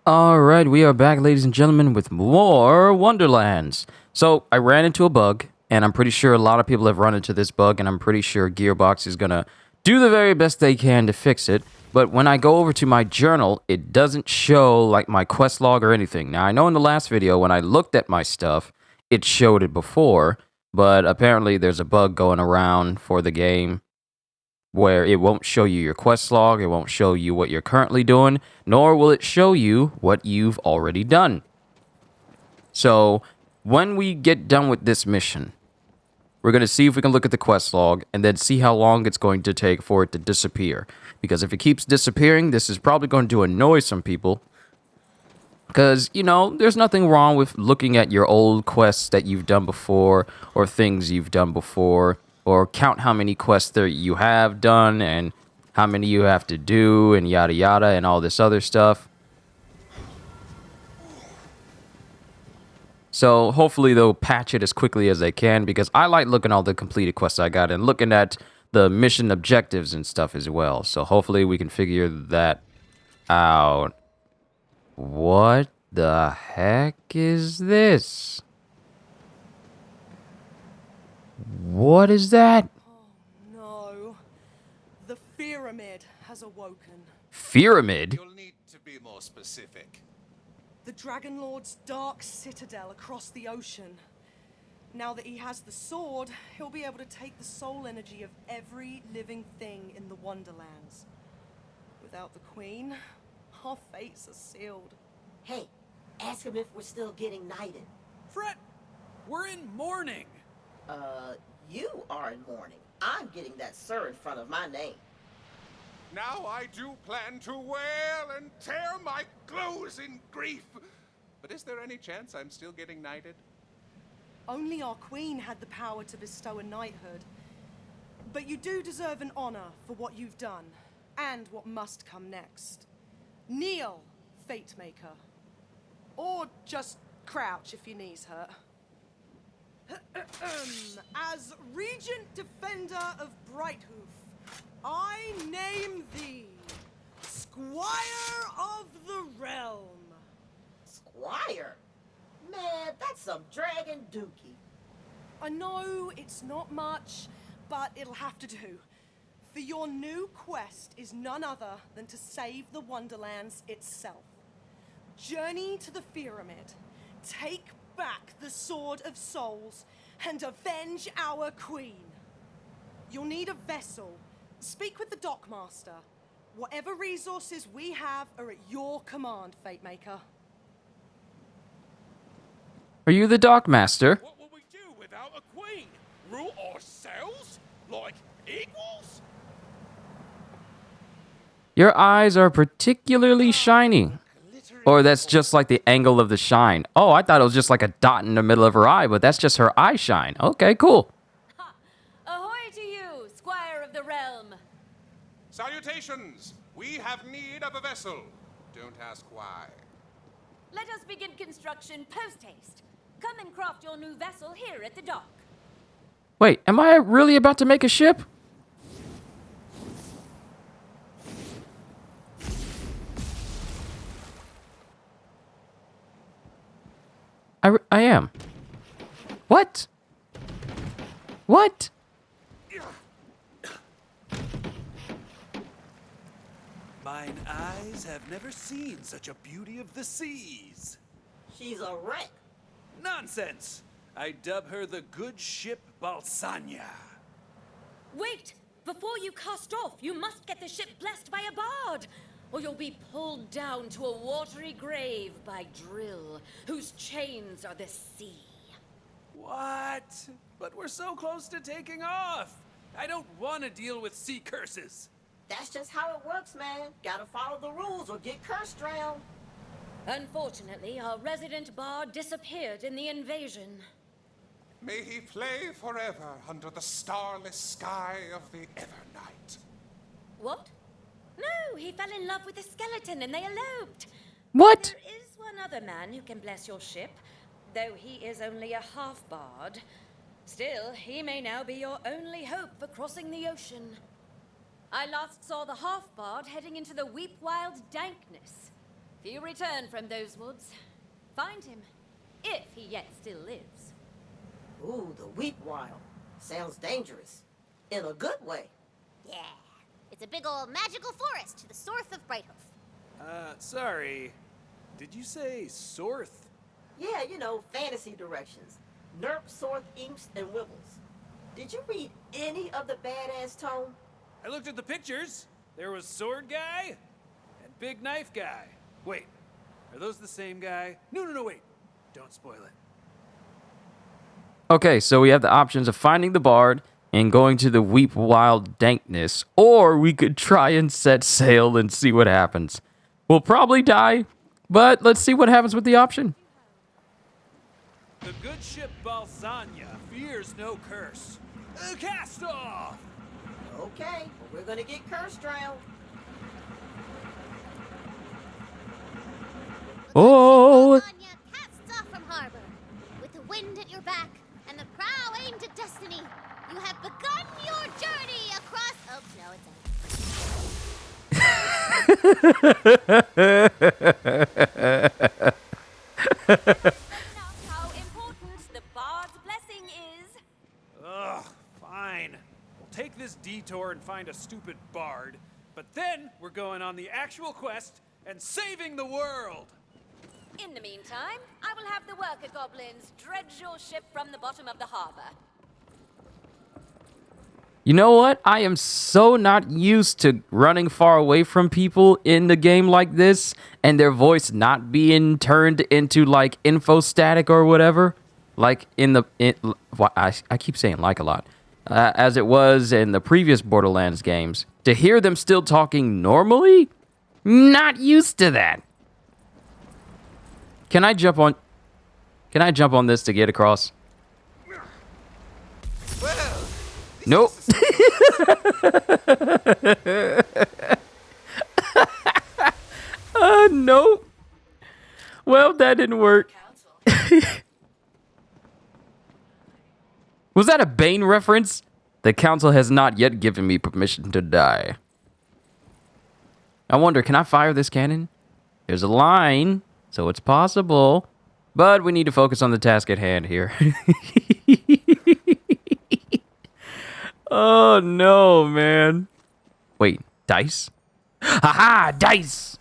Alright, we are back, ladies and gentlemen, with more Wonderlands. So, I ran into a bug, and I'm pretty sure a lot of people have run into this bug, and I'm pretty sure Gearbox is gonna do the very best they can to fix it. But when I go over to my journal, it doesn't show, like, my quest log or anything. Now, I know in the last video, when I looked at my stuff, it showed it before, but apparently there's a bug going around for the game where it won't show you your quest log, it won't show you what you're currently doing, nor will it show you what you've already done. So, when we get done with this mission, we're going to see if we can look at the quest log and then see how long it's going to take for it to disappear. Because if it keeps disappearing, this is probably going to annoy some people. Because, you know, there's nothing wrong with looking at your old quests that you've done before, or things you've done before, or count how many quests there you have done, and how many you have to do, and yada yada, and all this other stuff. So, hopefully they'll patch it as quickly as they can, because I like looking at all the completed quests I got, and looking at the mission objectives and stuff as well. So, hopefully we can figure that out. What the heck is this? What is that? Oh no. The pyramid has awoken. Pyramid? You'll need to be more specific. The Dragon Lord's dark citadel across the ocean. Now that he has the sword, he'll be able to take the soul energy of every living thing in the Wonderlands. Without the Queen, our fates are sealed. Hey, ask him if we're still getting knighted. Fret, we're in mourning. You are in mourning. I'm getting that sir in front of my name. Now I do plan to wail and tear my clothes in grief. But is there any chance I'm still getting knighted? Only our Queen had the power to bestow a knighthood. But you do deserve an honor for what you've done, and what must come next. Kneel, Fate Maker. Or just crouch if your knees hurt. As Regent Defender of Brighthoof, I name thee Squire of the Realm. Squire? Man, that's some dragon dookie. I know it's not much, but it'll have to do. For your new quest is none other than to save the Wonderlands itself. Journey to the pyramid, take back the Sword of Souls, and avenge our Queen. You'll need a vessel. Speak with the Dockmaster. Whatever resources we have are at your command, Fate Maker. Are you the Dockmaster? What will we do without a queen? Rule ourselves? Like equals? Your eyes are particularly shiny. Or that's just like the angle of the shine. Oh, I thought it was just like a dot in the middle of her eye, but that's just her eye shine. Okay, cool. Ha! Ahoy to you, Squire of the Realm! Salutations! We have need of a vessel. Don't ask why. Let us begin construction post-haste. Come and craft your new vessel here at the dock. Wait, am I really about to make a ship? I am. What? What? Mine eyes have never seen such a beauty of the seas. She's a wreck. Nonsense! I dub her the good ship Balsania. Wait! Before you cast off, you must get the ship blessed by a bard, or you'll be pulled down to a watery grave by Drill, whose chains are the sea. What? But we're so close to taking off. I don't want to deal with sea curses. That's just how it works, man. Gotta follow the rules or get cursed drowned. Unfortunately, our resident bard disappeared in the invasion. May he play forever under the starless sky of the Evernight. What? No, he fell in love with a skeleton and they eloped. What? There is one other man who can bless your ship, though he is only a half-bard. Still, he may now be your only hope for crossing the ocean. I last saw the half-bard heading into the Weep Wild dankness. If you return from those woods, find him, if he yet still lives. Ooh, the Weep Wild. Sounds dangerous. In a good way. Yeah, it's a big old magical forest to the south of Brighthoof. Sorry. Did you say Sorth? Yeah, you know, fantasy directions. Nerp, Sorth, Imps, and Wibbles. Did you read any of the badass tome? I looked at the pictures. There was Sword Guy and Big Knife Guy. Wait, are those the same guy? No, wait. Don't spoil it. Okay, so we have the options of finding the bard and going to the Weep Wild dankness, or we could try and set sail and see what happens. We'll probably die, but let's see what happens with the option. The good ship Balsania fears no curse. Cast off! Okay, but we're gonna get curse drowned. Oh, Anya casts off from harbor. With the wind at your back and the prow aimed at destiny, you have begun your journey across... Oh, no, Enough how important the bard's blessing is. Ugh, fine. We'll take this detour and find a stupid bard, but then we're going on the actual quest and saving the world. In the meantime, I will have the worker goblins dredge your ship from the bottom of the harbor. you know what? I am so not used to running far away from people in the game like this and their voice not being turned into like info static or whatever. Like I keep saying like a lot. As it was in the previous Borderlands games. To hear them still talking normally? Not used to that. Can I jump on this to get across? Well, Nope. Nope. Well, that didn't work. Was that a Bane reference? The council has not yet given me permission to die. I wonder, can I fire this cannon? There's a line, so it's possible. But we need to focus on the task at hand here. Oh, no, man. Wait, dice? Haha, dice!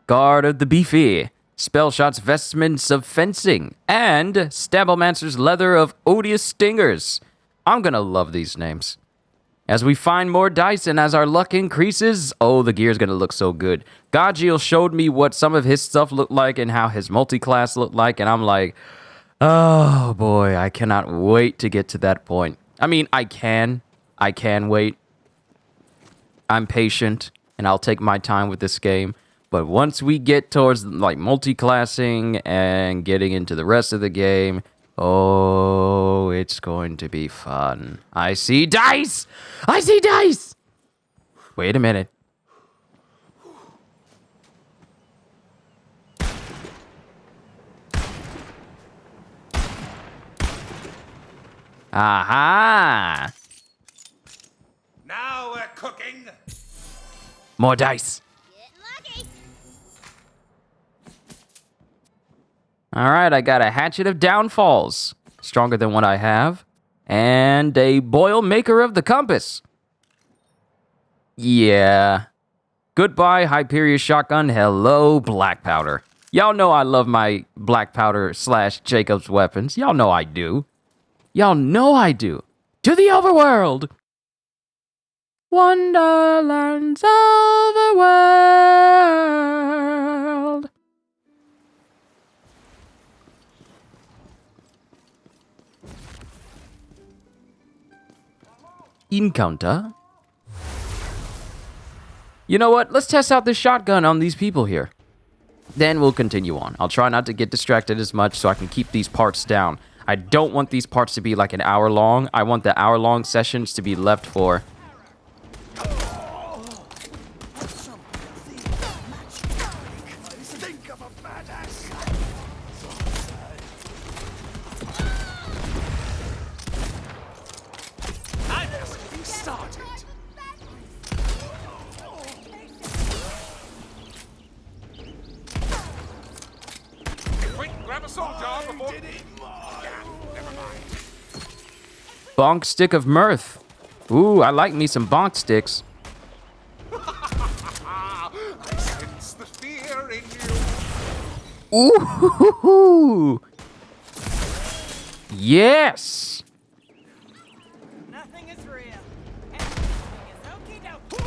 Guard of the Beefy. Spell shots vestments of fencing. And Stablemancer's leather of odious stingers. I'm gonna love these names. As we find more dice and as our luck increases, oh, the gear's gonna look so good. Gajiel showed me what some of his stuff looked like and how his multi-class looked like, and I'm like, oh boy, I cannot wait to get to that point. I mean, I can wait. I'm patient, and I'll take my time with this game. But once we get towards like multi-classing and getting into the rest of the game, oh, it's going to be fun. I see dice! I see dice! Wait a minute. Aha! now we're cooking. More dice. Getting lucky. All right, I got a Hatchet of Downfalls, stronger than what I have, and a Boil Maker of the Compass. Yeah. Goodbye, Hyperion Shotgun. Hello, Black Powder. Y'all know I love my Black Powder / Jacob's weapons. Y'all know I do. Y'all know I do. To the overworld! Wonderland's overworld! Encounter. You know what? Let's test out this shotgun on these people here. Then we'll continue on. I'll try not to get distracted as much so I can keep these parts down. I don't want these parts to be like an hour long. I want the hour-long sessions to be left for... Bonk stick of mirth. Ooh, I like me some bonk sticks. I sense the fear in you. Ooh. Yes. Nothing is real. Everything is okie dokie.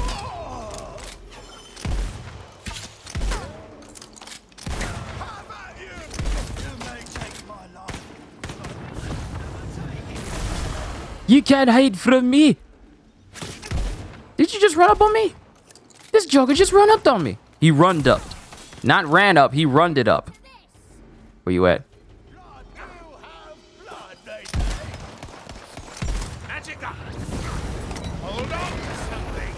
You can't hide from me. Did you just run up on me? This joker just run up on me. He runned up. Not ran up, he runned it up. Where you at? Magic up. Hold on to something.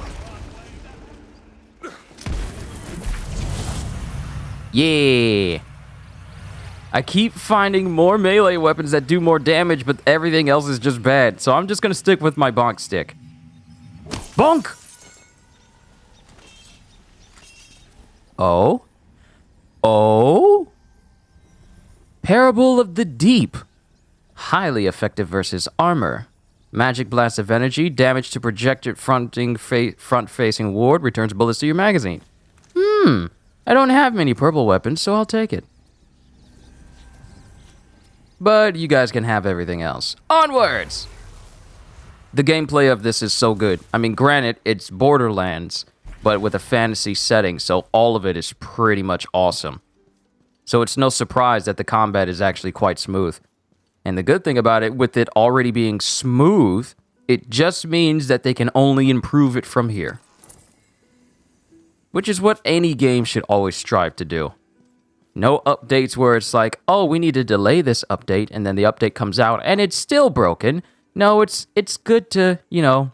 Yeah. I keep finding more melee weapons that do more damage, but everything else is just bad. So I'm just gonna stick with my bonk stick. Bonk! Oh? Oh? Parable of the Deep. Highly effective versus armor. Magic blast of energy, damage to projected front-facing ward, returns bullets to your magazine. I don't have many purple weapons, so I'll take it. But you guys can have everything else. Onwards! The gameplay of this is so good. I mean, granted, it's Borderlands, but with a fantasy setting, so all of it is pretty much awesome. So it's no surprise that the combat is actually quite smooth. And the good thing about it, with it already being smooth, it just means that they can only improve it from here. Which is what any game should always strive to do. No updates where it's like, oh, we need to delay this update, and then the update comes out, and it's still broken. No, it's good to, you know,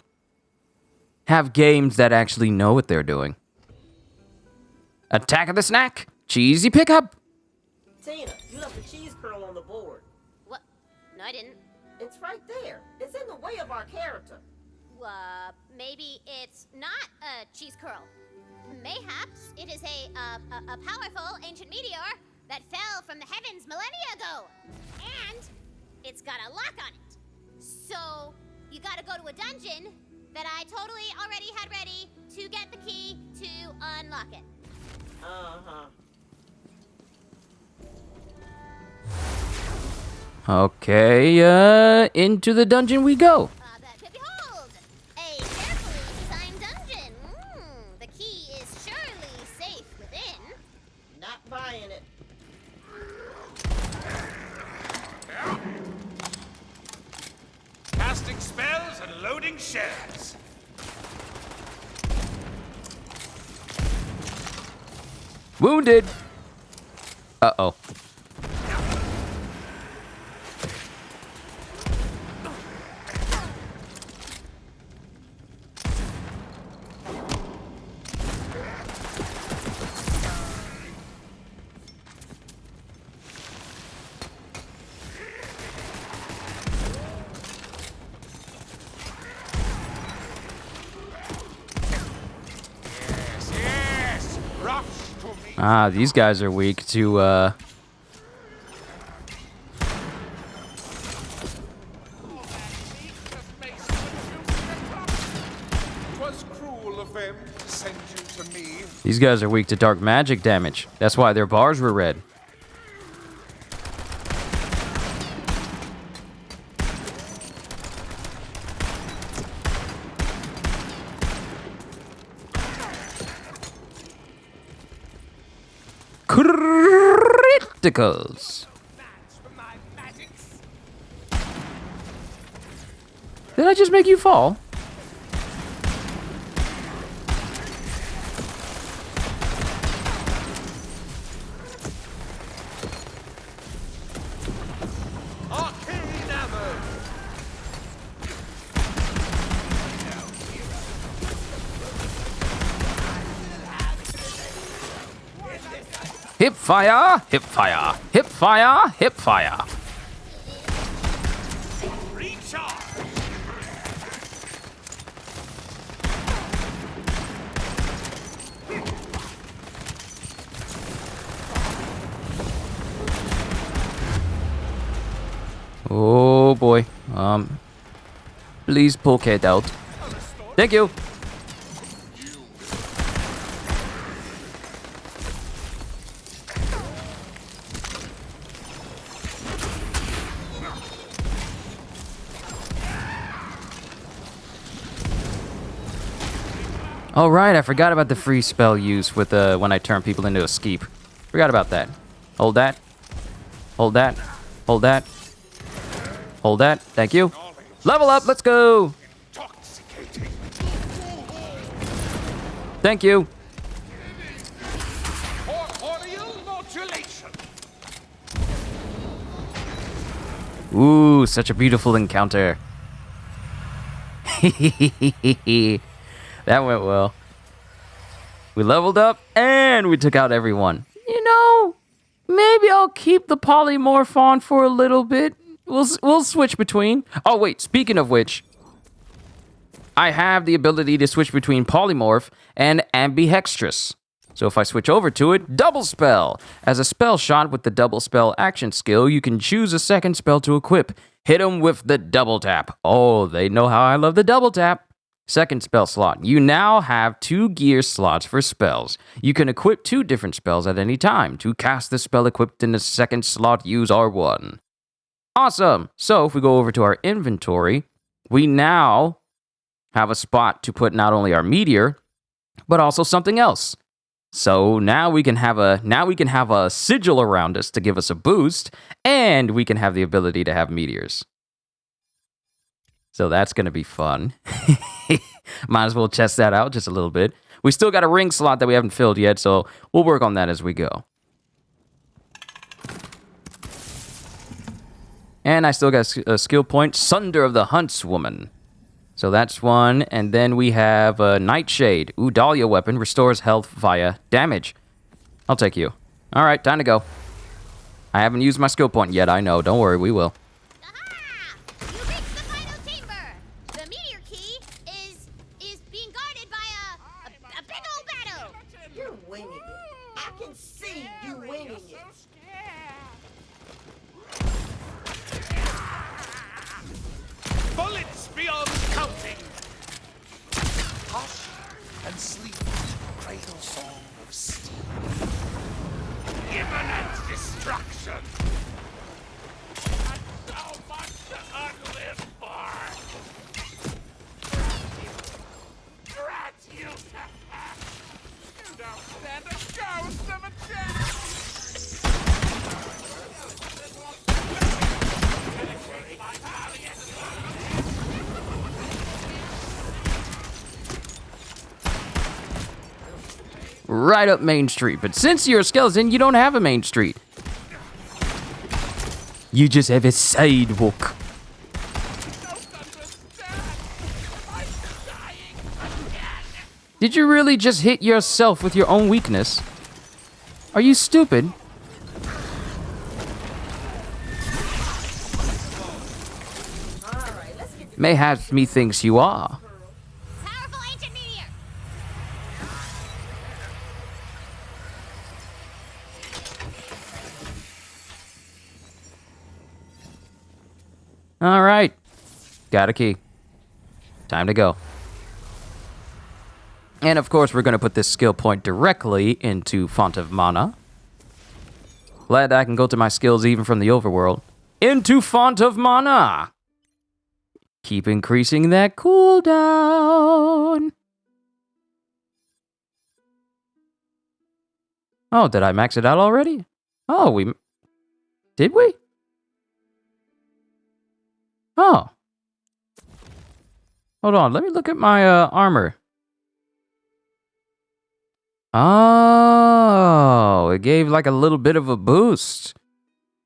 have games that actually know what they're doing. Attack of the snack! Cheesy pickup! Tina, you left the cheese curl on the board. What? No, I didn't. It's right there. It's in the way of our character. Maybe it's not a cheese curl. Mayhaps it is a powerful ancient meteor that fell from the heavens millennia ago. And it's got a lock on it. So you gotta go to a dungeon that I totally already had ready to get the key to unlock it. Uh-huh. Okay, into the dungeon we go. Behold, a carefully designed dungeon. The key is surely safe within. Not buying it. Casting spells and loading shells. Wounded. Uh-oh. Yes, rush to me. Ah, these guys are weak to, Twas cruel of them to send you to me. these guys are weak to dark magic damage. That's why their bars were red. Criticals. Did I just make you fall? Arcane ammo. Hip fire, hip fire, hip fire, hip fire. Recharge. Please poke it out. Thank you. Oh right, I forgot about the free spell use with when I turn people into a skeep. Forgot about that. Hold that. Hold that. Hold that. Hold that. Thank you. Level up. Let's go. Intoxicating. Thank you. Corporeal modulation. Ooh, such a beautiful encounter. That went well. We leveled up and we took out everyone. You know, maybe I'll keep the polymorph on for a little bit. We'll switch between. Oh wait, speaking of which, I have the ability to switch between polymorph and ambidextrous. So if I switch over to it, double spell. As a spell shot with the double spell action skill, you can choose a second spell to equip. Hit them with the double tap. Oh, they know how I love the double tap. Second spell slot. You now have 2 gear slots for spells. You can equip 2 different spells at any time. To cast the spell equipped in the second slot, use R1. Awesome. So if we go over to our inventory, we now have a spot to put not only our meteor, but also something else. So now we can have a sigil around us to give us a boost, and we can have the ability to have meteors. So that's going to be fun. Might as well test that out just a little bit. We still got a ring slot that we haven't filled yet, so we'll work on that as we go. And I still got a skill point, Sunder of the Huntswoman. So that's one, and then we have Nightshade. Ooh, Dahlia weapon, restores health via damage. I'll take you. All right, time to go. I haven't used my skill point yet, I know. Don't worry, we will. Aha! You reached the final chamber. The meteor key is being guarded by a big old battle. You're winging it. I can see you winging it. Bullets beyond counting. Hush and sleep, cradle song of steel. Imminent destruction. And so much to live for. Drat you. You don't stand a ghost of a chance. Right up Main Street. But since you're a skeleton, you don't have a Main Street. You just have a sidewalk. Did you really just hit yourself with your own weakness? Are you stupid? Mayhaps methinks you are. Powerful ancient meteor. All right. Got a key. Time to go. And of course, we're going to put this skill point directly into Font of Mana. Glad I can go to my skills even from the overworld. Into Font of Mana. Keep increasing that cooldown. Oh, did I max it out already? Oh, did we? Oh. Hold on, let me look at my armor. Oh, it gave like a little bit of a boost.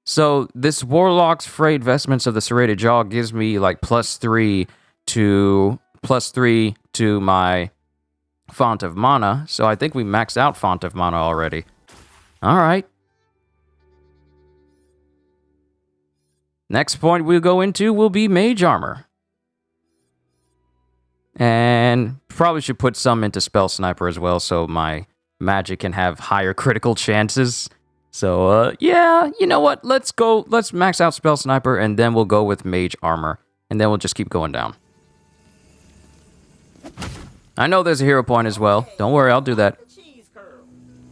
So this Warlock's Frayed Vestments of the Serrated Jaw gives me like +3 to my Font of Mana. So I think we maxed out Font of Mana already. All right. Next point we'll go into will be Mage Armor. And probably should put some into Spell Sniper as well so my magic can have higher critical chances. So, yeah, you know what? Let's max out Spell Sniper, and then we'll go with Mage Armor. And then we'll just keep going down. I know there's a hero point as well. Don't worry, I'll do that. The cheese curl.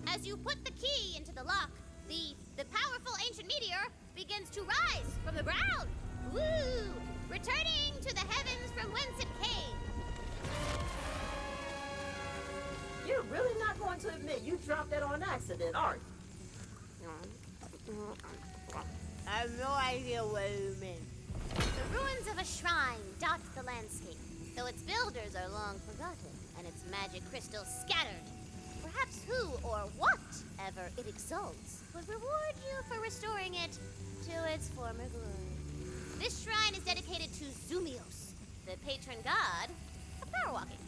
As you put the key into the lock, the powerful ancient meteor begins to rise from the ground. Woo! Returning to the heavens from whence it came. You're really not going to admit you dropped that on accident, are you? I have no idea what you mean. The ruins of a shrine dot the landscape, though its builders are long forgotten and its magic crystals scattered. Perhaps who or whatever it exalts would reward you for restoring it to its former glory. This shrine is dedicated to Zumios, the patron god of power walking.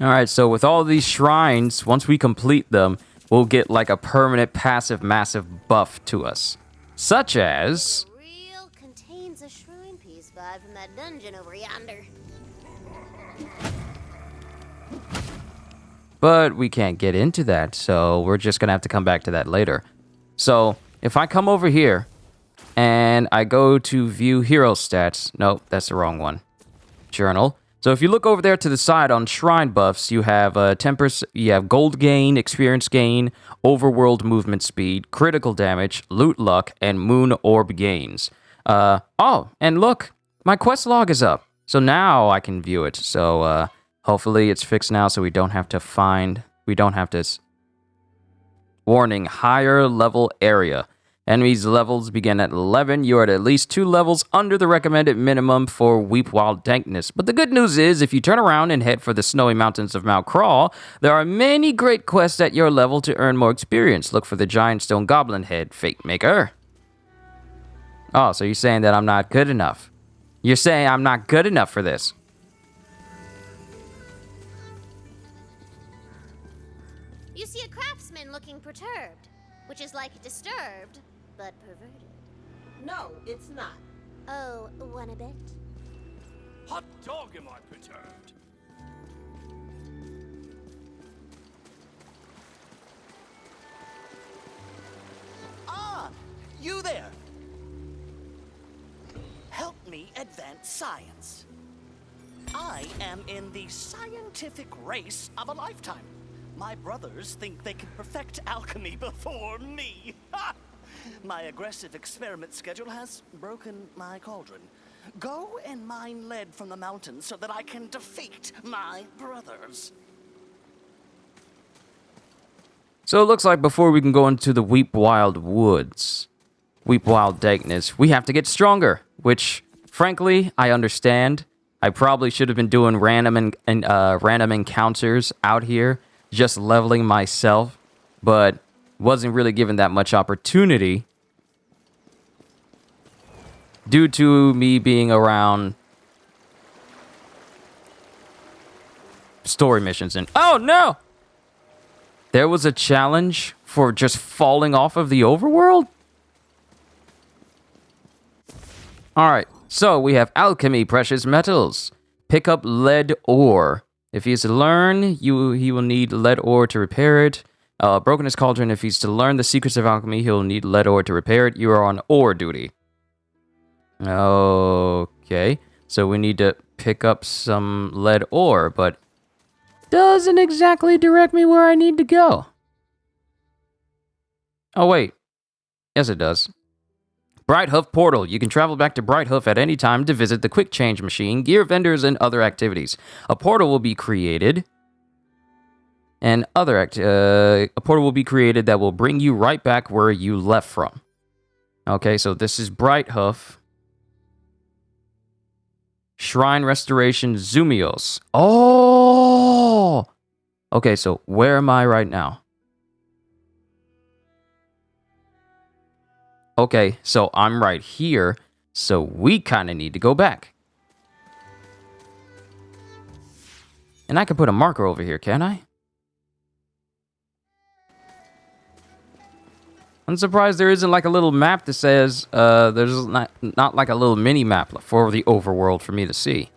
All right, so with all these shrines, once we complete them, we'll get like a permanent passive massive buff to us. Such as... The real contains a shrine piece vibe from that dungeon over yonder. But we can't get into that, so we're just gonna have to come back to that later. So, if I come over here, and I go to view hero stats... Nope, that's the wrong one. Journal. So if you look over there to the side on shrine buffs, you have 10%, you have gold gain, experience gain, overworld movement speed, critical damage, loot luck, and moon orb gains. Oh, and look, my quest log is up. So now I can view it. So hopefully it's fixed now so we don't have to warning, higher level area. Enemies' levels begin at 11. You are at least 2 levels under the recommended minimum for Weep Wild Dankness. But the good news is, if you turn around and head for the snowy mountains of Mount Crawl, there are many great quests at your level to earn more experience. Look for the giant stone goblin head, Fate Maker. Oh, so you're saying that I'm not good enough. You're saying I'm not good enough for this. You see a craftsman looking perturbed, which is like disturbed, but perverted. No, it's not. Oh, wanna bet? Hot dog am I perturbed. Ah, you there. Help me advance science. I am in the scientific race of a lifetime. My brothers think they can perfect alchemy before me. My aggressive experiment schedule has broken my cauldron. Go and mine lead from the mountains so that I can defeat my brothers. So it looks like before we can go into the Weep Wild Woods, Weep Wild Dankness, we have to get stronger, which, frankly, I understand. I probably should have been doing random encounters out here, just leveling myself, but wasn't really given that much opportunity due to me being around story missions. And oh no! There was a challenge for just falling off of the overworld? Alright, so we have alchemy, precious metals. Pick up lead ore. If he is to learn, he will need lead ore to repair it. Broken his cauldron. If he's to learn the secrets of alchemy, he'll need lead ore to repair it. You are on ore duty. Okay, so we need to pick up some lead ore, but doesn't exactly direct me where I need to go. Oh, wait. Yes, it does. Brighthoof Portal. You can travel back to Brighthoof at any time to visit the quick change machine, gear vendors, and other activities. A portal will be created, and a portal will be created that will bring you right back where you left from. Okay, so this is Brighthoof. Shrine Restoration Zumios. Oh! Okay, so where am I right now? Okay, so I'm right here, so we kind of need to go back. And I can put a marker over here, can I? I'm surprised there isn't like a little map that says, there's not like a little mini map for the overworld for me to see.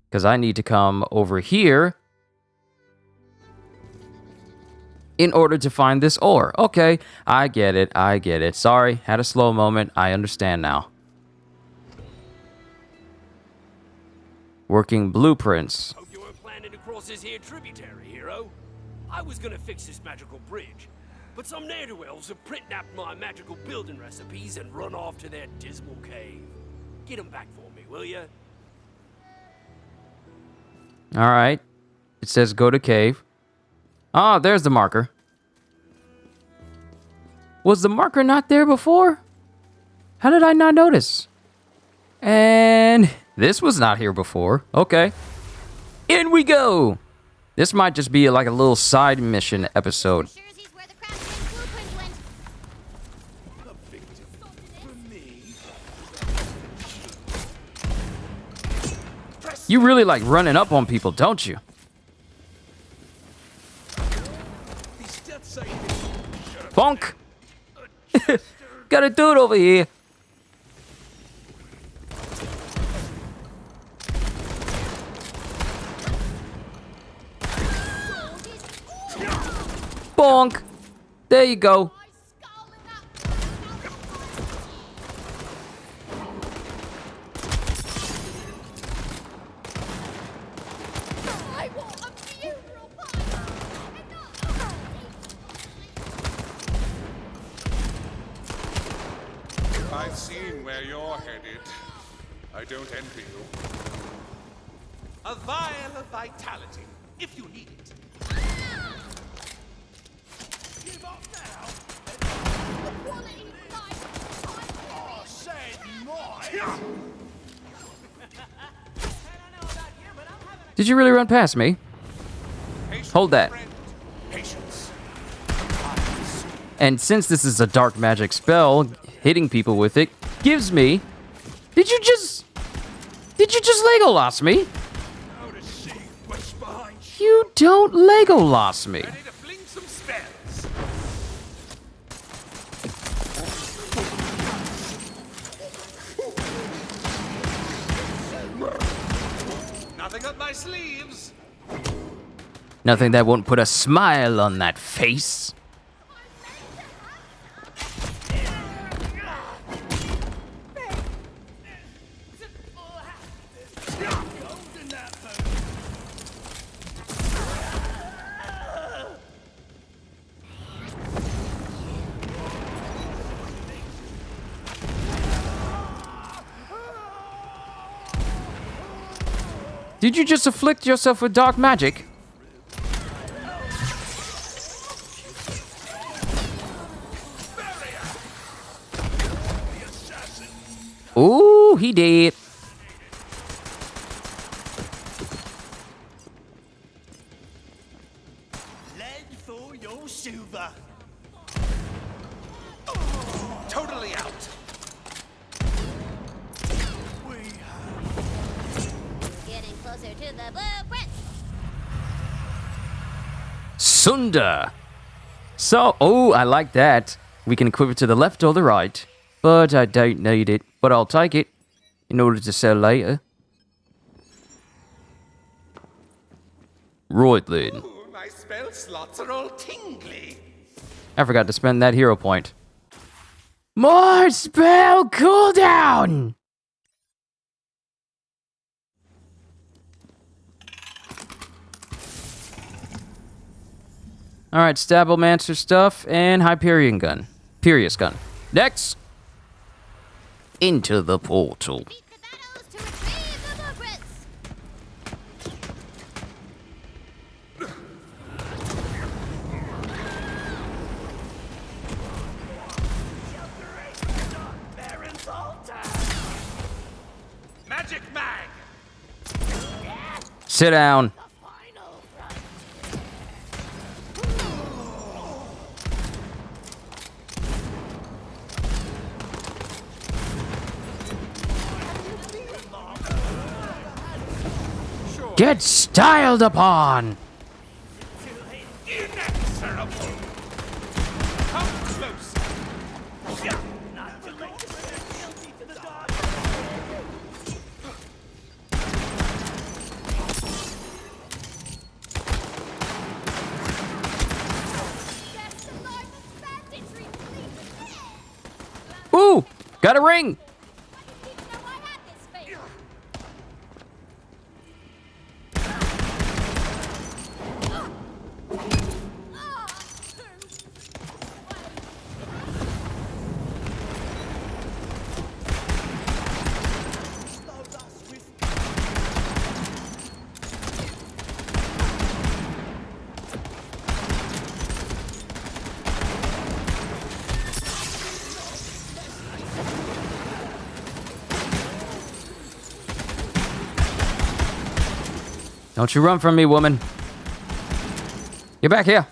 Because I need to come over here in order to find this ore. Okay, I get it. Sorry, had a slow moment. I understand now. Working blueprints. Hope you weren't planning to cross this here tributary, hero. I was gonna fix this magical bridge, but some ne'er-do-wells have print-napped my magical building recipes and run off to their dismal cave. Get them back for me, will ya? All right. It says go to cave. Ah, there's the marker. Was the marker not there before? How did I not notice? And this was not here before. Okay. In we go. This might just be like a little side mission episode. Sure as he's where the craftsman's blueprint went. You really like running up on people, don't you? Bonk! Got a dude over here. Bonk! There you go. I want a funeral party. I've seen where you're headed. I don't envy you. A vial of vitality, if you need it. Give up now! Quality life. Oh, said noise! Did you really run past me? Patience, Hold that. friend. Patience. And since this is a dark magic spell, hitting people with it gives me... Did you just Legolas me? Now to see what's behind You don't Legolas me. Ready to fling some spells. Nothing up my sleeves. Nothing that won't put a smile on that face. Did you just afflict yourself with dark magic? Ooh, he did. Lead for your silver. Totally out. Getting closer to the blueprint. Sunda. So, oh, I like that. We can equip it to the left or the right. But I don't need it. But I'll take it in order to sell later. Right then. Ooh, my spell slots are all tingly. I forgot to spend that hero point. More spell cooldown! Alright, Stablemancer stuff and Hyperion gun. Perius gun. Next! Into the portal. Beat the battles to retrieve the blueprints. Magic mag. Sit down. Get styled upon! Inexorable. Come close. Best of life banditry, please. Ooh! Got a ring! I didn't even know I had this face. Don't you run from me, woman. Get back here.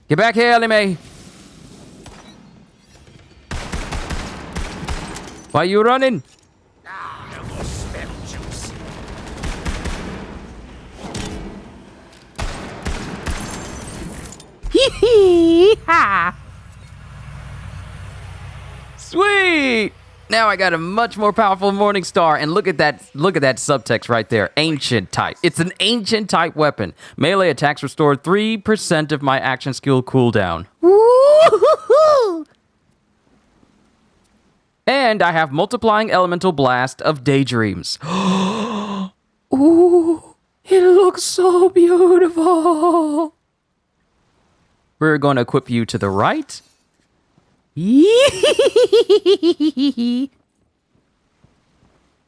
Get back here, Ellie Mae. Why are you running? Spell juice. Hee-hee-ha! Sweet! Now I got a much more powerful Morning Star, and look at that subtext right there. Ancient type. It's an ancient type weapon. Melee attacks restore 3% of my action skill cooldown. Woo-hoo-hoo! And I have multiplying elemental blast of daydreams. Ooh, it looks so beautiful. We're going to equip you to the right.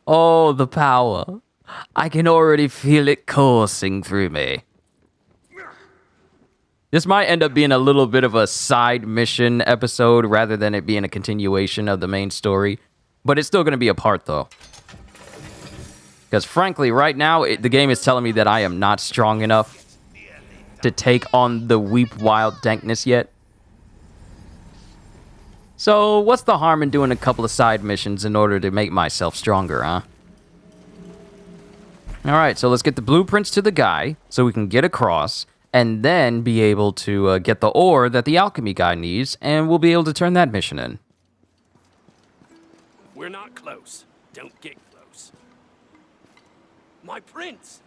Oh, the power. I can already feel it coursing through me. This might end up being a little bit of a side mission episode rather than it being a continuation of the main story. But it's still going to be a part, though. Because frankly, right now, the game is telling me that I am not strong enough to take on the Weep Wild dankness yet. So, what's the harm in doing a couple of side missions in order to make myself stronger, huh? Alright, so let's get the blueprints to the guy so we can get across and then be able to get the ore that the alchemy guy needs, and we'll be able to turn that mission in. We're not close. Don't get close. My prince!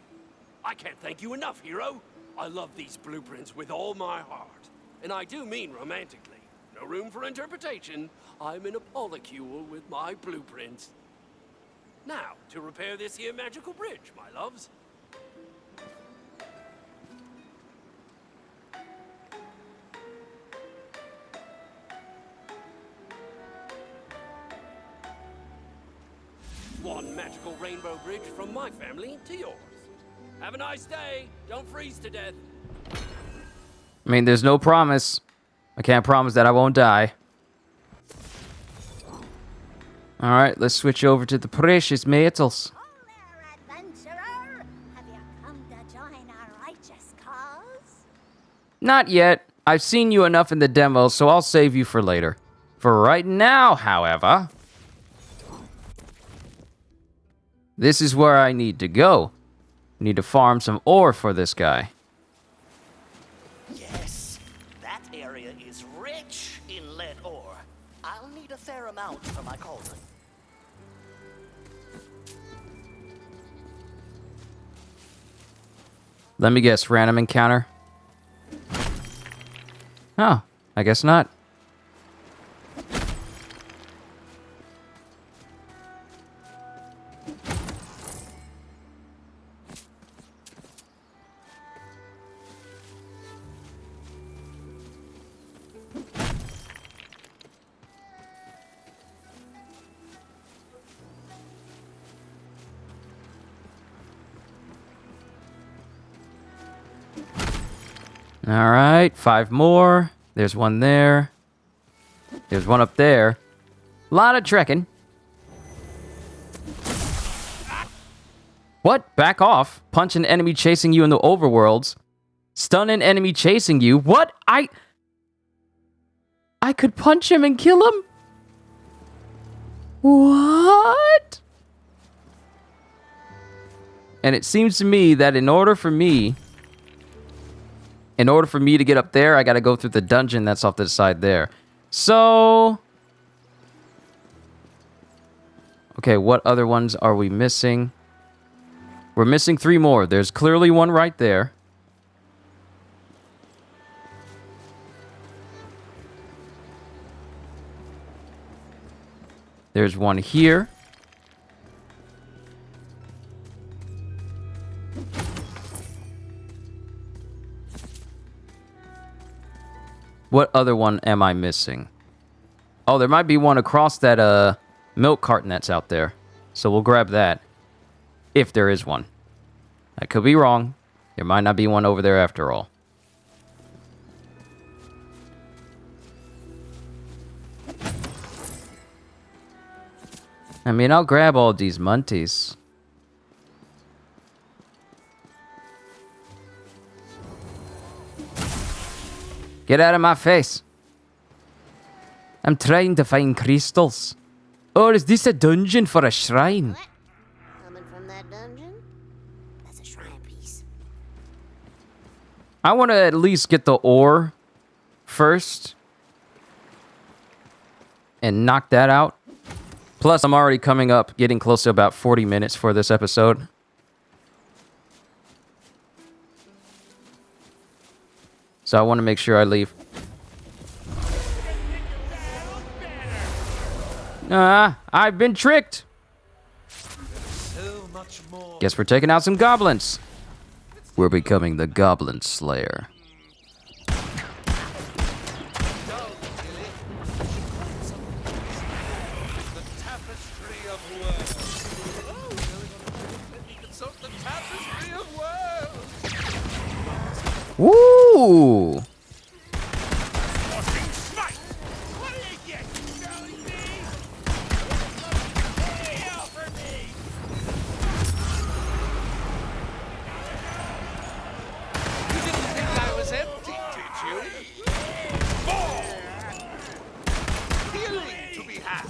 I can't thank you enough, hero. I love these blueprints with all my heart. And I do mean romantically. No room for interpretation. I'm in a polycule with my blueprints. Now, to repair this here magical bridge, my loves. One magical rainbow bridge from my family to yours. Have a nice day. Don't freeze to death. I mean, there's no promise. I can't promise that I won't die. Alright, let's switch over to the precious metals. Hello, adventurer. Have you come to join our righteous cause? Not yet. I've seen you enough in the demo, so I'll save you for later. For right now, however, this is where I need to go. I need to farm some ore for this guy. Yes, that area is rich in lead ore. I'll need a fair amount for my cauldron. Let me guess, random encounter? Oh, I guess not. All right, 5 more. There's one there. There's one up there. A lot of trekking. What? Back off. Punch an enemy chasing you in the overworlds. Stun an enemy chasing you. What? I could punch him and kill him? What? And it seems to me that in order for me to get up there, I gotta go through the dungeon that's off to the side there. So... okay, what other ones are we missing? We're missing 3 more. There's clearly one right there. There's one here. What other one am I missing? Oh, there might be one across that milk carton that's out there. So we'll grab that. If there is one. I could be wrong. There might not be one over there after all. I mean, I'll grab all these munties. Get out of my face. I'm trying to find crystals. Or is this a dungeon for a shrine? What? Coming from that dungeon? That's a shrine piece. I want to at least get the ore first. And knock that out. Plus, I'm already coming up, getting close to about 40 minutes for this episode. So I want to make sure I leave. I've been tricked. So much more. Guess we're taking out some goblins. We're becoming the Goblin Slayer. The tapestry of worlds. Oh, let me consult the tapestry of worlds. Woo! Scorching smite. What do you get? Telling me? Here for me. You didn't think I was empty, did you? More. Healing to be had.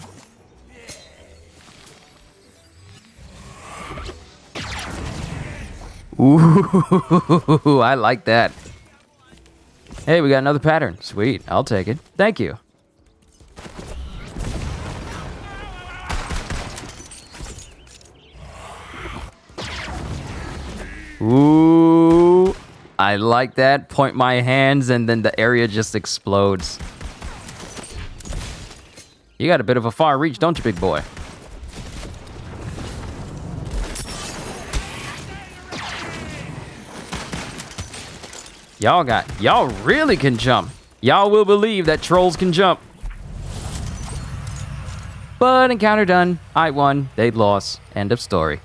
Ooh, I like that. Hey, we got another pattern. Sweet, I'll take it. Thank you. Ooh, I like that. Point my hands and then the area just explodes. You got a bit of a far reach, don't you, big boy? Y'all really can jump. Y'all will believe that trolls can jump. But encounter done. I won. They lost. End of story.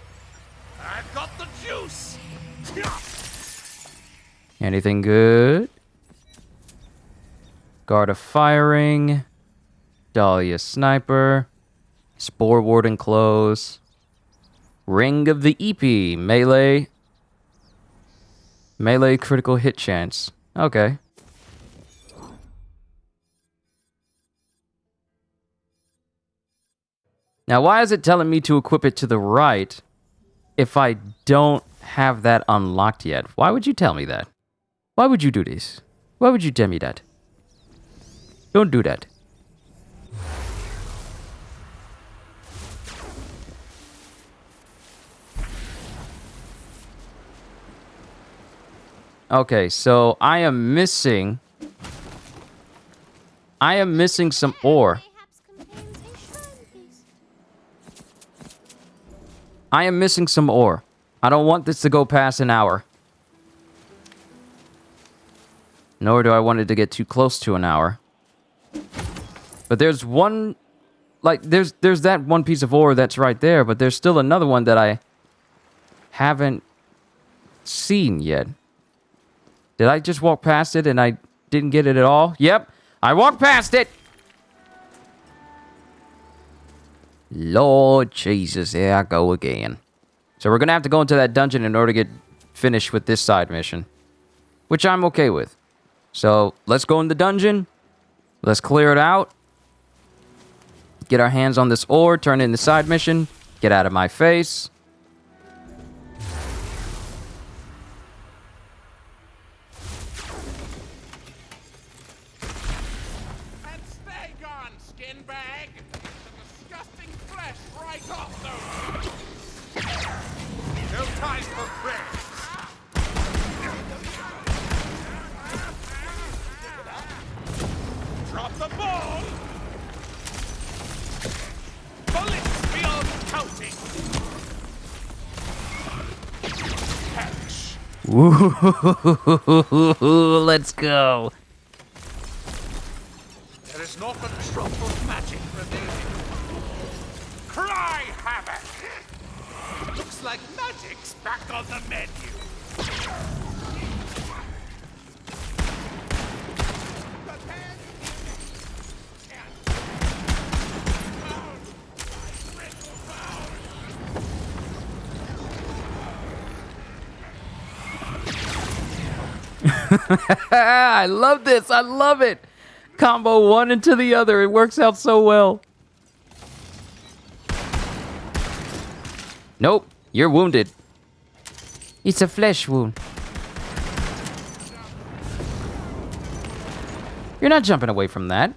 I've got the juice. Anything good? Guard of firing. Dahlia sniper. Spore warden clothes. Ring of the EP. Melee. Melee critical hit chance. Okay. Now, why is it telling me to equip it to the right if I don't have that unlocked yet? Why would you tell me that? Why would you do this? Why would you tell me that? Don't do that. Okay, so I am missing some ore. Mayhaps contains a shrine piece. I am missing some ore. I don't want this to go past an hour. Nor do I want it to get too close to an hour. But there's one, like, there's that one piece of ore that's right there, but there's still another one that I haven't seen yet. Did I just walk past it and I didn't get it at all? Yep, I walked past it! Lord Jesus, here I go again. So we're gonna have to go into that dungeon in order to get finished with this side mission. Which I'm okay with. So, let's go in the dungeon. Let's clear it out. Get our hands on this ore, turn in the side mission. Get out of my face. And stay gone, skin bag. The disgusting flesh right off those. No time for prayers. Drop the ball. Bullets beyond counting. Perish. Ooh, let's go. There is not a drop of magic remaining. Cry havoc! Looks like magic's back on the menu. I love this. I love it. Combo one into the other. It works out so well. Nope. You're wounded. It's a flesh wound. You're not jumping away from that.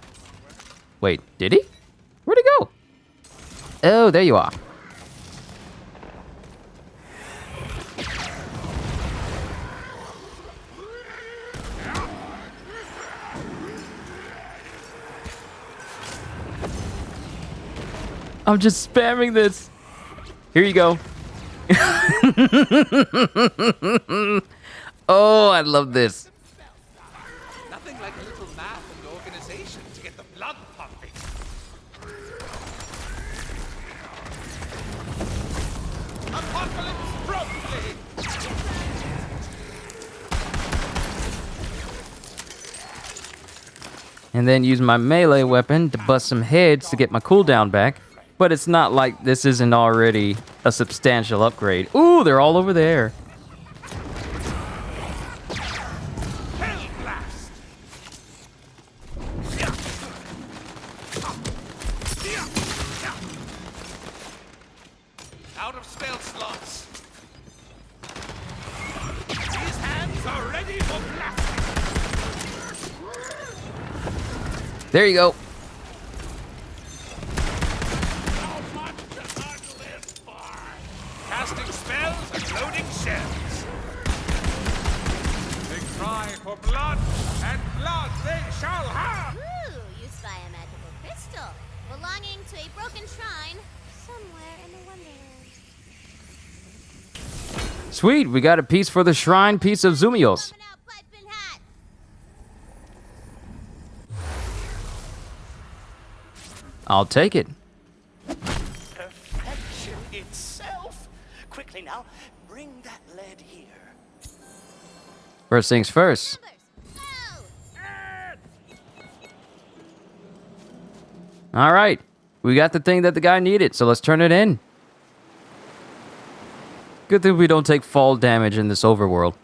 Wait, did he? Where'd he go? Oh, there you are. I'm just spamming this. Here you go. Oh, I love this. Nothing like a little math and organization to get the blood pumping. Apocalypse promptly! And then use my melee weapon to bust some heads to get my cooldown back. But it's not like this isn't already a substantial upgrade. Ooh, they're all over there. Hell blast! Out of spell slots. These hands are ready for blasting. There you go. Casting spells and loading shells. They cry for blood, and blood they shall have! Ooh, you spy a magical crystal belonging to a broken shrine somewhere in the Wonderland. Sweet, we got a piece for the shrine piece of Zumios. Coming out piping hot. I'll take it. Perfection itself. Quickly now, bring that lead here. First things first. Numbers. Go! All right. We got the thing that the guy needed, so let's turn it in. Good thing we don't take fall damage in this overworld.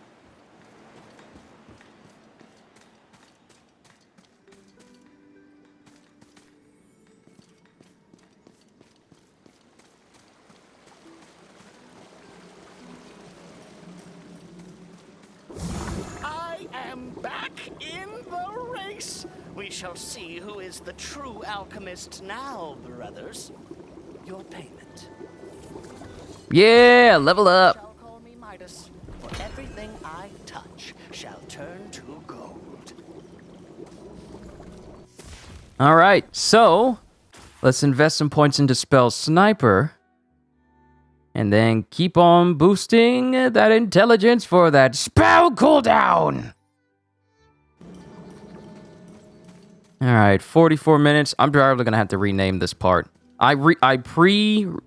I am back in the race. We shall see who is the true alchemist now, brothers. Your payment. Yeah, level up. Shall call me Midas, for everything I touch shall turn to gold. All right, so let's invest some points into Spell Sniper. And then keep on boosting that intelligence for that spell cooldown. All right, 44 minutes. I'm probably going to have to rename this part. I pre-name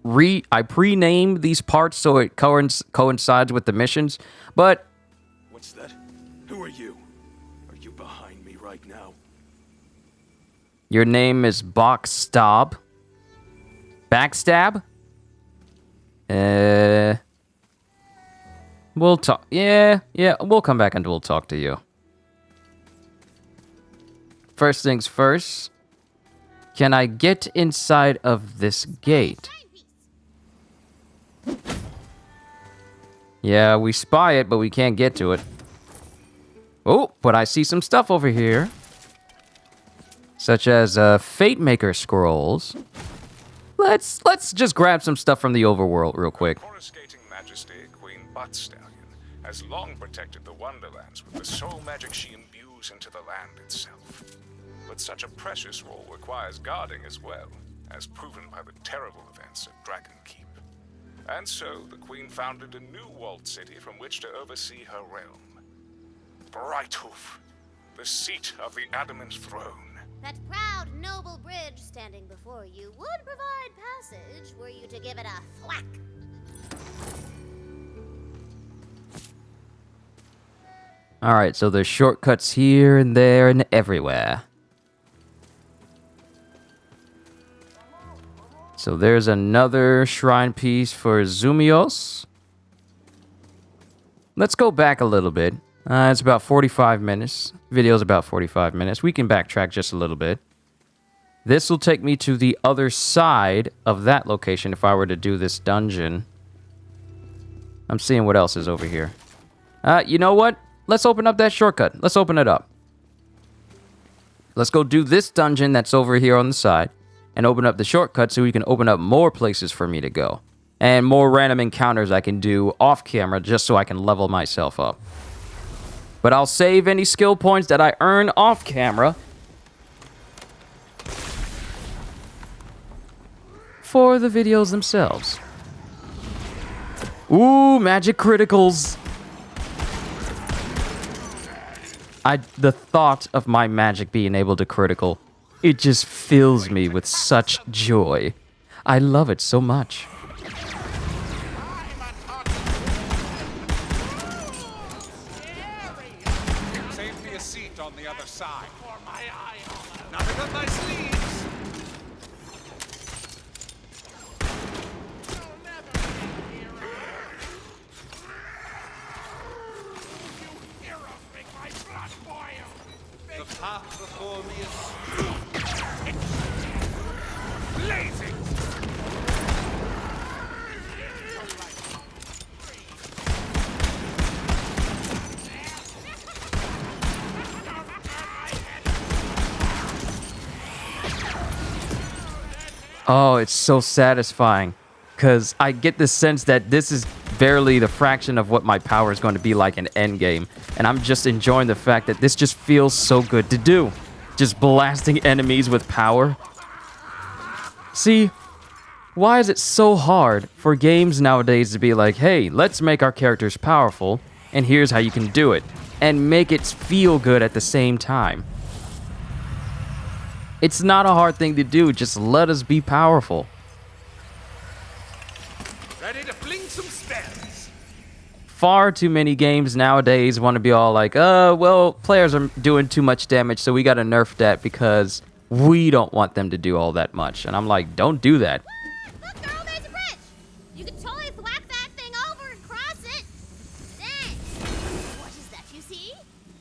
these parts so it coincides with the missions, but What's that? Who are you? Are you behind me right now? your name is Backstab. Backstab? We'll talk. Yeah, we'll come back and we'll talk to you. First things first. Can I get inside of this gate? Yeah, we spy it, but we can't get to it. Oh, but I see some stuff over here. Such as Fate Maker scrolls. Let's just grab some stuff from the overworld real quick. Coruscating Majesty, Queen Butstallion, has long protected the Wonderlands with the soul magic she imbues into the land itself. But such a precious role requires guarding as well, as proven by the terrible events at Dragon Keep. And so, the Queen founded a new walled city from which to oversee her realm. Brighthoof, the seat of the Adamant Throne. That proud, noble bridge standing before you would provide passage were you to give it a thwack. Alright, so there's shortcuts here and there and everywhere. So there's another shrine piece for Zumios. Let's go back a little bit. It's about 45 minutes. Video's about 45 minutes. We can backtrack just a little bit. This will take me to the other side of that location if I were to do this dungeon. I'm seeing what else is over here. You know what? Let's open up that shortcut. Let's open it up. Let's go do this dungeon that's over here on the side and open up the shortcut so we can open up more places for me to go. And more random encounters I can do off camera just so I can level myself up. But I'll save any skill points that I earn off camera for the videos themselves. Ooh, magic criticals. The thought of my magic being able to critical, it just fills me with such joy. I love it so much. Save me a seat on the other side. Nothing up my sleeves. The path before me is blazing. Oh, it's so satisfying. Because I get the sense that this is barely the fraction of what my power is going to be like in endgame. And I'm just enjoying the fact that this just feels so good to do. Just blasting enemies with power. See, why is it so hard for games nowadays to be like, hey, let's make our characters powerful, and here's how you can do it. And make it feel good at the same time. It's not a hard thing to do, just let us be powerful. Ready to fling some spells. Far too many games nowadays want to be all like, well, players are doing too much damage, so we gotta nerf that because we don't want them to do all that much. And I'm like, don't do that. Look, girl, there's a bridge. You can totally thwack that thing over and cross it. Dang. What is that you see?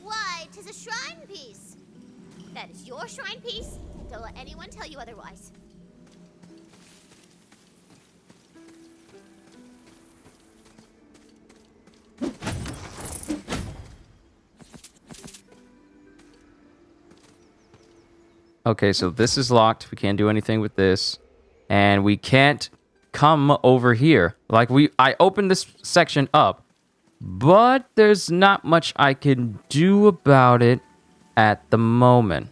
Why, 'tis a shrine piece. That is your shrine piece. Don't let anyone tell you otherwise. Okay, so this is locked. We can't do anything with this. And we can't come over here. Like, I opened this section up, but there's not much I can do about it at the moment.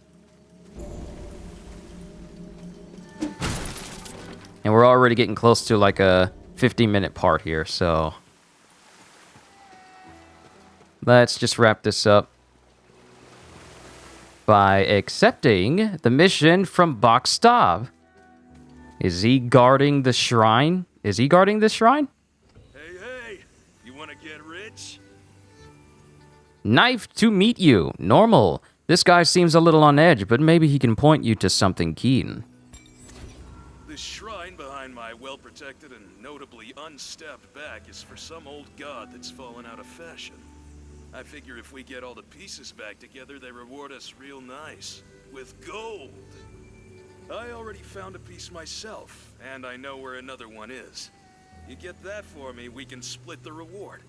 And we're already getting close to like a 50-minute part here, so let's just wrap this up by accepting the mission from Bokstab. Is he guarding the shrine? Is he guarding the shrine? Hey, you want to get rich? Knife to meet you. Normal. This guy seems a little on edge, but maybe he can point you to something keen. This shrine behind my well-protected and notably unstabbed back is for some old god that's fallen out of fashion. I figure if we get all the pieces back together, they reward us real nice. With gold! I already found a piece myself, and I know where another one is. You get that for me, we can split the reward.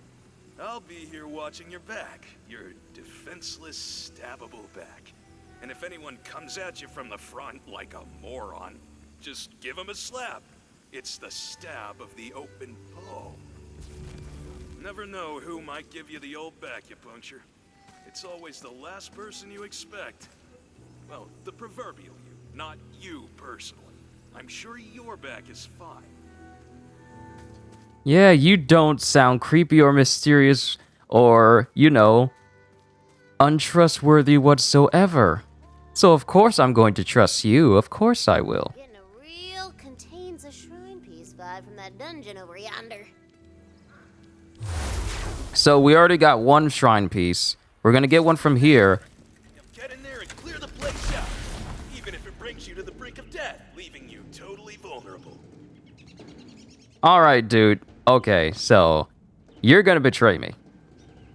I'll be here watching your back. Your defenseless, stabbable back. And if anyone comes at you from the front like a moron, just give him a slap. It's the stab of the open palm. Never know who might give you the old acupuncture. It's always the last person you expect. Well, the proverbial you, not you personally. I'm sure your back is fine. Yeah, you don't sound creepy or mysterious or, you know, untrustworthy whatsoever. So of course I'm going to trust you. Of course I will. Getting a real contains a shrine piece vibe from that dungeon over yonder. So we already got one shrine piece. We're gonna get one from here. Get in there and clear the place out, even if it brings you to the brink of death, leaving you totally vulnerable. Alright, dude. Okay, so you're gonna betray me.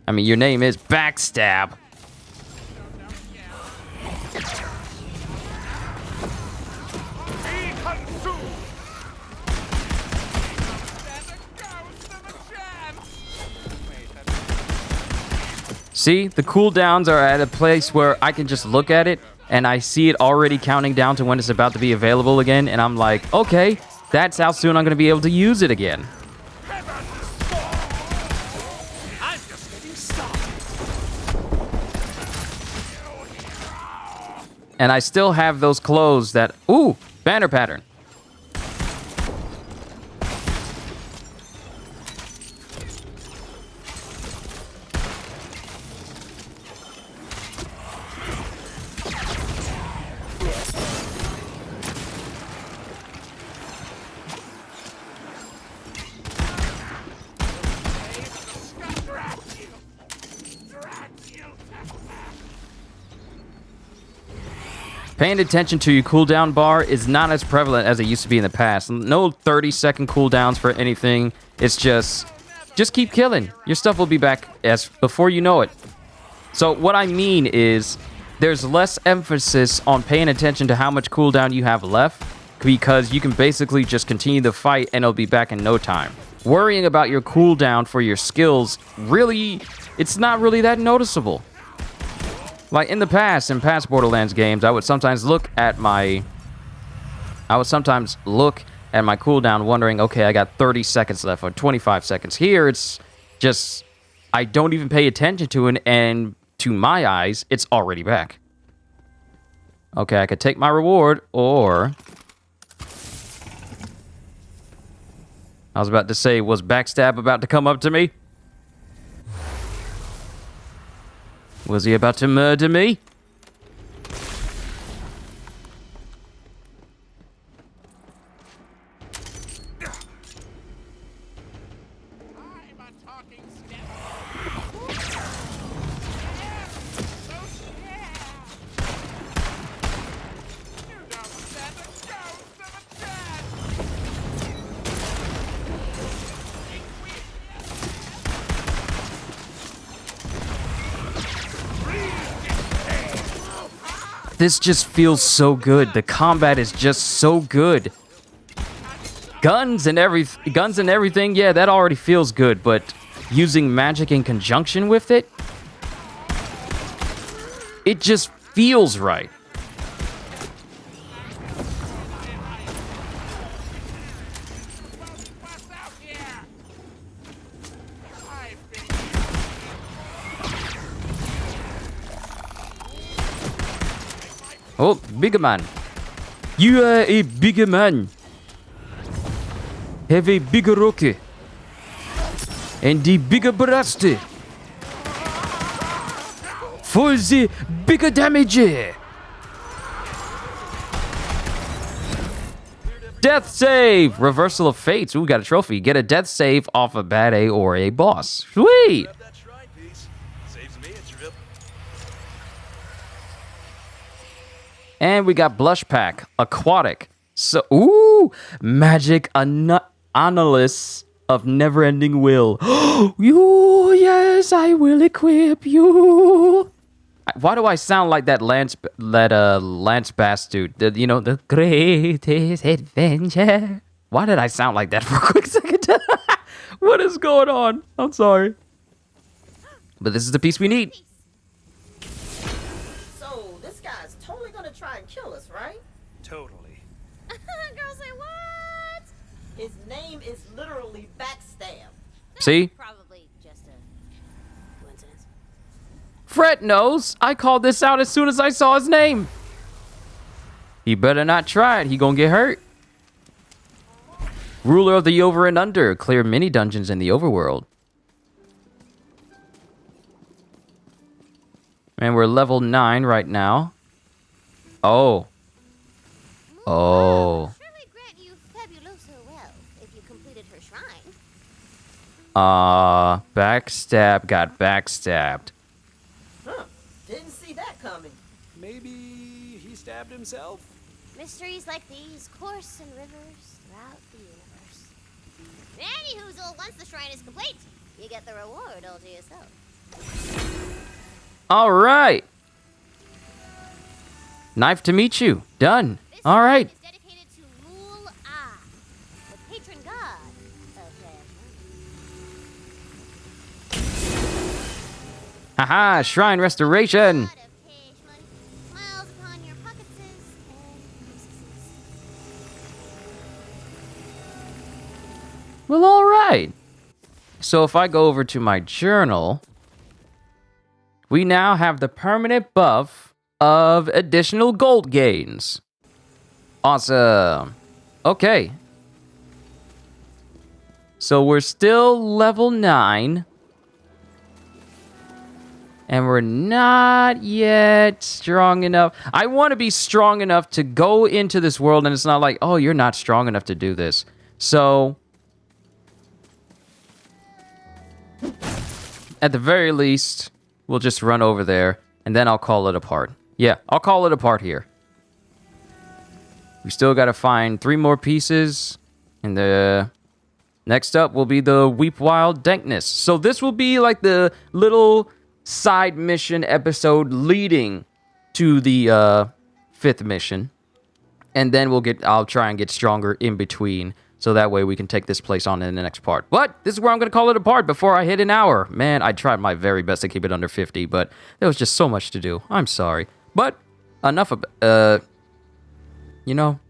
I mean, your name is Backstab. See, the cooldowns are at a place where I can just look at it and I see it already counting down to when it's about to be available again. And I'm like, okay, that's how soon I'm going to be able to use it again. I'm just getting started. And I still have those clothes that... Ooh, banner pattern. Paying attention to your cooldown bar is not as prevalent as it used to be in the past. No 30-second cooldowns for anything. It's just keep killing. Your stuff will be back as before you know it. So what I mean is there's less emphasis on paying attention to how much cooldown you have left because you can basically just continue the fight and it'll be back in no time. Worrying about your cooldown for your skills, really, it's not really that noticeable. Like in past Borderlands games, I would sometimes look at my cooldown wondering, okay, I got 30 seconds left or 25 seconds. Here, it's just, I don't even pay attention to it, and to my eyes, it's already back. Okay, I could take my reward, or... I was about to say, was Backstab about to come up to me? Was he about to murder me? This just feels so good. The combat is just so good. Guns and everything, yeah, that already feels good, but using magic in conjunction with it, it just feels right. Oh, bigger man. You are a bigger man. Have a bigger rocket. And the bigger breast. For the bigger damage. Death save. Reversal of fates. Ooh, we got a trophy. Get a death save off a bad A or a boss. Sweet. And we got Blush Pack, Aquatic. So, ooh, Magic Analyst of Never-Ending Will. You, yes, I will equip you. Why do I sound like that Lance Bass dude? You know, the greatest adventure. Why did I sound like that for a quick second? What is going on? I'm sorry. But this is the piece we need. Try and kill us, right? Totally. Girls say what? His name is literally Backstab. See? Probably just a coincidence. Fred knows. I called this out as soon as I saw his name. He better not try it. He gonna get hurt. Ruler of the Over and Under. Clear mini dungeons in the overworld. And we're level 9 right now. Oh. Oh. Surely grant you fabuloso wealth if you completed her shrine. Backstab got backstabbed. Huh. Didn't see that coming. Maybe he stabbed himself? Mysteries like these course in rivers throughout the universe. Anywhoozle, once the shrine is complete, you get the reward all to yourself. All right. Knife to meet you. Done. All right. Is dedicated to Mul Ah, the patron god of Haha, shrine restoration. God of cash money, smiles upon your pockets and priestesses. Well, all right. So if I go over to my journal, we now have the permanent buff of additional gold gains. Awesome. Okay. So we're still level 9. And we're not yet strong enough. I want to be strong enough to go into this world, and it's not like, oh, you're not strong enough to do this. So, at the very least, we'll just run over there, and then I'll call it apart. Yeah, I'll call it apart here. We still got to find 3 more pieces, and the next up will be the Weep Wild Dankness. So this will be like the little side mission episode leading to the 5th mission, and then I'll try and get stronger in between, so that way we can take this place on in the next part. But this is where I'm going to call it apart before I hit an hour. Man, I tried my very best to keep it under 50, but there was just so much to do. I'm sorry. But enough of, you know,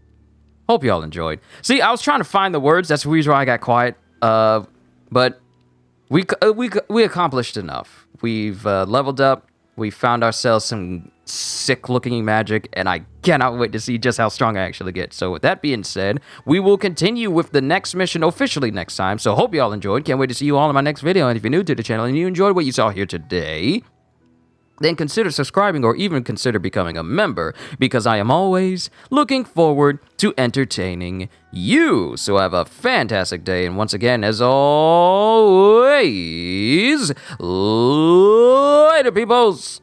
hope y'all enjoyed. See, I was trying to find the words. That's the reason why I got quiet. But we accomplished enough. We've leveled up. We found ourselves some sick-looking magic, and I cannot wait to see just how strong I actually get. So with that being said, we will continue with the next mission officially next time. So hope y'all enjoyed. Can't wait to see you all in my next video. And if you're new to the channel and you enjoyed what you saw here today, then consider subscribing or even consider becoming a member, because I am always looking forward to entertaining you. So have a fantastic day, and once again, as always, later, peoples!